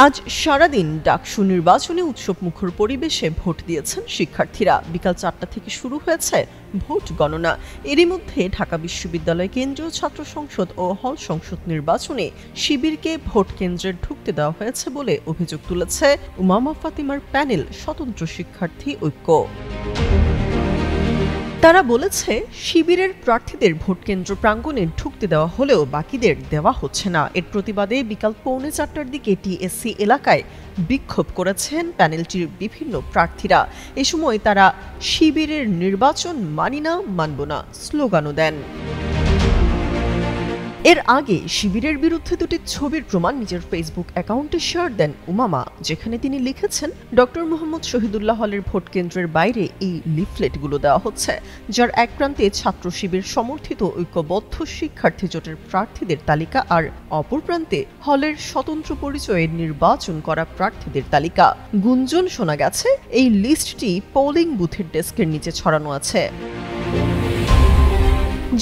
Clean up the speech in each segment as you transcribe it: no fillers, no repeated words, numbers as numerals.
আজ সারাদিন ডাকসু নির্বাচনে উৎসবমুখর পরিবেশে ভোট দিয়েছেন শিক্ষার্থীরা। বিকাল ৪টা থেকে শুরু হয়েছে ভোট গণনা। এরই মধ্যে ঢাকা বিশ্ববিদ্যালয় কেন্দ্রীয় ছাত্র সংসদ ও হল সংসদ নির্বাচনে শিবিরকে ভোট কেন্দ্রে ঢুকতে দেওয়া হয়েছে বলে অভিযোগ তুলেছে উমামা ফাতিমার প্যানেল স্বতন্ত্র শিক্ষার্থী ঐক্য। তারা বলেছে, শিবিরের প্রার্থীদের ভোট কেন্দ্র প্রাঙ্গণে ঢুকতে দেওয়া হলেও বাকিদের দেওয়া হচ্ছে না। এর প্রতিবাদে বিকাল 4:45টার দিকে টিএসসি এলাকায় বিক্ষোভ করেছেন প্যানেলটির বিভিন্ন প্রার্থীরা। এ সময় তারা শিবিরের নির্বাচন মানি না, মানব না স্লোগানও দেন। এর আগে শিবিরের বিরুদ্ধে দুটি ছবির প্রমাণ নিজের ফেসবুক অ্যাকাউন্টে শেয়ার দেন উমামা, যেখানে তিনি লিখেছেন, ডক্টর মোহাম্মদ শহীদুল্লাহ হলের ভোট কেন্দ্রের বাইরে এই লিফলেটগুলো দেওয়া হচ্ছে, যার এক প্রান্তে ছাত্র শিবির সমর্থিত ঐক্যবদ্ধ শিক্ষার্থী জোটের প্রার্থীদের তালিকা আর অপর প্রান্তে হলের স্বতন্ত্র পরিচয়ে নির্বাচন করা প্রার্থীদের তালিকা। গুঞ্জন শোনা গেছে এই লিস্টটি পোলিং বুথের ডেস্কের নিচে ছড়ানো আছে।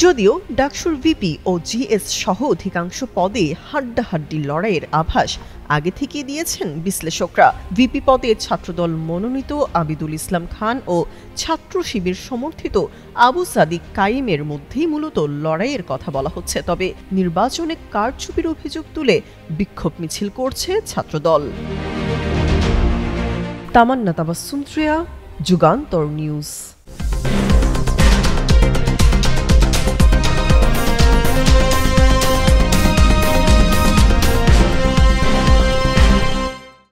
যদিও ডাকসুর ভিপি ও জিএস সহ অধিকাংশ পদে হাড্ডাহাড্ডি লড়াইয়ের আভাস আগে থেকে দিয়েছেন বিশ্লেষকরা। ভিপি পদে ছাত্রদল মনোনীত আবিদুল ইসলাম খান ও ছাত্র শিবির সমর্থিত আবু সাদিক কাইমের মধ্যেই মূলত লড়াইয়ের কথা বলা হচ্ছে। তবে নির্বাচনে কারচুপির অভিযোগ তুলে বিক্ষোভ মিছিল করছে ছাত্রদল। তামান্না তাবাসসুম, যুগান্তর নিউজ।